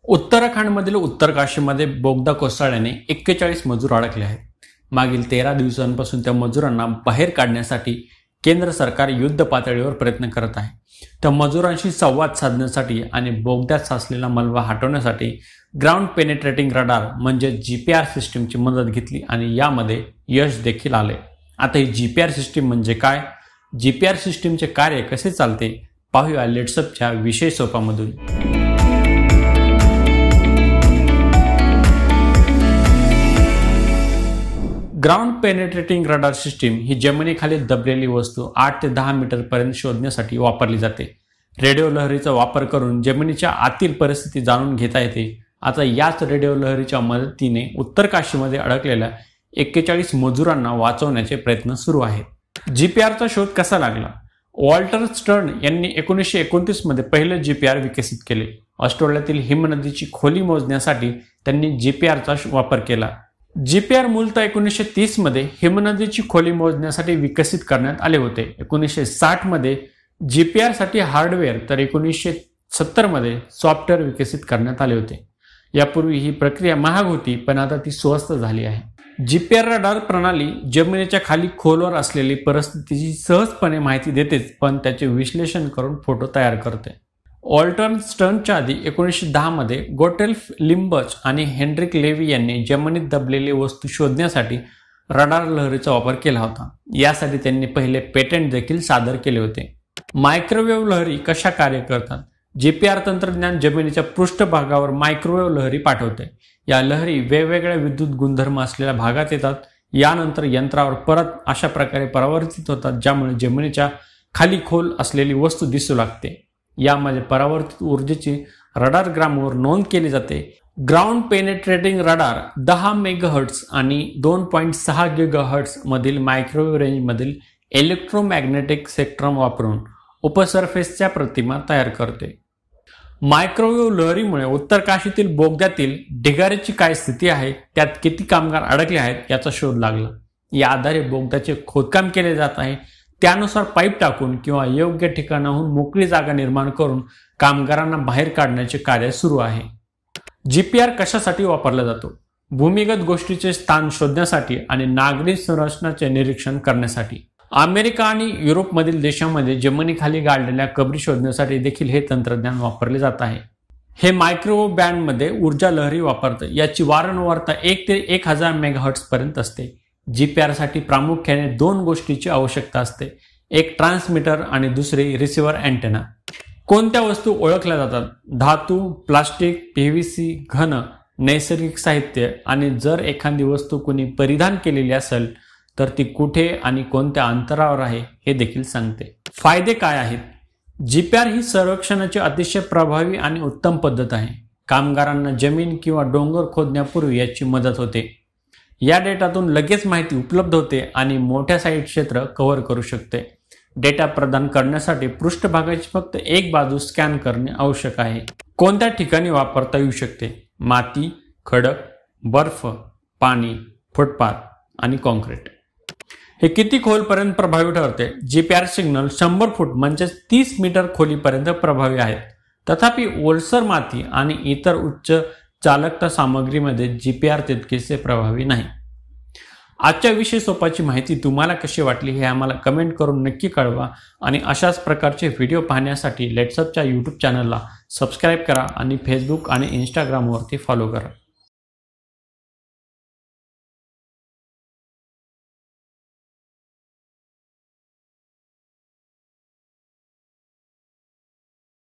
उत्तराखंडमधील उत्तरकाशीमध्ये बोगदा कोसळल्याने 41 मजूर अडकले आहेत. मागील 13 दिवसांपासून त्या मजुरांना बाहेर काढण्यासाठी केंद्र सरकार युद्ध पातळीवर प्रयत्न करत आहे. त्या मजुरांशी संवाद साधण्यासाठी आणि बोगद्यात साचलेला मलबा हटवण्यासाठी ग्राउंड पेनिट्रेटिंग रडार म्हणजे जीपीआर सिस्टीमची मदत घेतली आणि यामध्ये यश देखील आले. आता ही जीपीआर सिस्टीम म्हणजे काय, जीपीआर सिस्टीमचे कार्य कसे चालते पाहूया लेट्सअपच्या विषय सोपामधून. ग्राउंड पेनिट्रेटिंग रडार सिस्टीम ही जमिनीखाली दबलेली वस्तू 8 ते 10 मीटरपर्यंत शोधण्यासाठी वापरली जाते. रेडिओ लहरीचा वापर करून जमिनीच्या आतील परिस्थिती जाणून घेता येते. आता याच रेडिओ लहरीच्या मदतीने उत्तरकाशीमध्ये अडकलेल्या 41 मजुरांना वाचवण्याचे प्रयत्न सुरू आहेत. जीपीआरचा शोध कसा लागला? वॉल्टर स्टर्न यांनी 1929 मध्ये पहिले जीपीआर विकसित केले. ऑस्ट्रेलियातील हिमनदीची खोली मोजण्यासाठी त्यांनी जीपीआरचा वापर केला. जीपीआर मूलतः 1930 मध्ये हिमनदीची खोली मोजण्यासाठी विकसित करण्यात आले होते. 1960 मध्ये जीपीआर साठी हार्डवेअर तर 1970 मध्ये सॉफ्टवेअर विकसित करण्यात आले होते. यापूर्वी ही प्रक्रिया महाग होती, पण आता ती स्वस्त झाली आहे. जीपीआर रडार प्रणाली जमिनीच्या खाली खोलवर असलेली परिस्थितीची सहजपणे माहिती देतेच, पण त्याचे विश्लेषण करून फोटो तयार करते. वॉल्टर स्टर्नच्या आधी 1910 मध्ये गोटेल्फ लिंबच आणि हेनरिक लेव्ही यांनी जमिनीत दबलेली वस्तू शोधण्यासाठी रडार लहरीचा वापर केला होता. यासाठी त्यांनी पहिले पेटंट देखील सादर केले होते. मायक्रोवेव्ह लहरी कशा कार्य करतात? जीपीआर तंत्रज्ञान जमिनीच्या पृष्ठभागावर मायक्रोवेव्ह लहरी पाठवते. या लहरी वेगवेगळ्या विद्युत गुणधर्म असलेल्या भागात येतात. यानंतर यंत्रावर परत अशा प्रकारे परावर्तित होतात, ज्यामुळे जमिनीच्या खाली खोल असलेली वस्तू दिसू लागते. यामध्ये परावर्तित ऊर्जेची रडारग्रामवर नोंद केली जाते. ग्राउंड पेनिट्रेटिंग रडार 10 मेगाहर्ट्ज आणि 2.6 गिगाहर्ट्ज मधील मायक्रोवेव्ह रेंजमधील इलेक्ट्रोमॅग्नेटिक स्पेक्ट्रम वापरून उपसर्फेसच्या प्रतिमा तयार करते. मायक्रोवेव्ह लहरीमुळे उत्तरकाशीतील बोगद्यातील ढिगाऱ्याची काय स्थिती आहे, त्यात किती कामगार अडकले आहेत याचा शोध लागला. या आधारे बोगद्याचे खोदकाम केले जात आहे. त्यानुसार पाईप टाकून किंवा योग्य ठिकाणाहून मोकळी जागा निर्माण करून कामगारांना बाहेर काढण्याचे कार्य सुरू आहे. जीपीआर कशासाठी वापरला जातो? भूमिगत गोष्टीचे स्थान शोधण्यासाठी आणि नागरी संरचनाचे निरीक्षण करण्यासाठी. अमेरिका आणि युरोपमधील देशांमध्ये जमिनीखाली गाडलेल्या कबरी शोधण्यासाठी देखील हे तंत्रज्ञान वापरले जात आहे. हे मायक्रोवेव्ह बँडमध्ये ऊर्जा लहरी वापरते. याची वारंवारता 1 ते 1000 मेगाहर्ट्ज पर्यंत असते. जीपीआर साठी प्रामुख्याने 2 गोष्टीची आवश्यकता असते, एक ट्रान्समीटर आणि दुसरे रिसिव्हर अँटेना. कोणत्या वस्तू ओळखल्या जातात? धातू, प्लास्टिक, पीव्हीसी, घन, नैसर्गिक साहित्य आणि जर एखादी वस्तू कोणी परिधान केलेली असेल तर ती कुठे आणि कोणत्या अंतरावर आहे हे देखील सांगते. फायदे काय आहेत? जीपीआर ही सर्वेक्षणाची अतिशय प्रभावी आणि उत्तम पद्धत आहे. कामगारांना जमीन किंवा डोंगर खोदण्यापूर्वी याची मदत होते. या डेटातून लगेच माहिती उपलब्ध होते आणि मोठ्या साईट क्षेत्र कव्हर करू शकते. डेटा प्रदान करण्यासाठी पृष्ठभागाची फक्त एक बाजू स्कॅन करणे आवश्यक आहे. कोणत्या ठिकाणी वापरता येऊ शकते? माती, खडक, बर्फ, पाणी, फुटपाथ आणि कॉन्क्रीट. हे किती खोलपर्यंत प्रभावी ठरते? जीपीआर सिग्नल 100 फूट म्हणजे 30 मीटर खोलीपर्यंत प्रभावी आहेत. तथापि ओलसर माती आणि इतर उच्च चालकता सामग्रीमध्ये जीपीआर तितकेसे प्रभावी नाही. आजच्या विषय सोपाची माहिती तुम्हाला कशी वाटली हे आम्हाला कमेंट करून नक्की कळवा आणि अशाच प्रकारचे व्हिडिओ पाहण्यासाठी लेट्सअपच्या यूट्यूब चॅनलला सबस्क्राईब करा आणि फेसबुक आणि इंस्टाग्रामवरती फॉलो करा.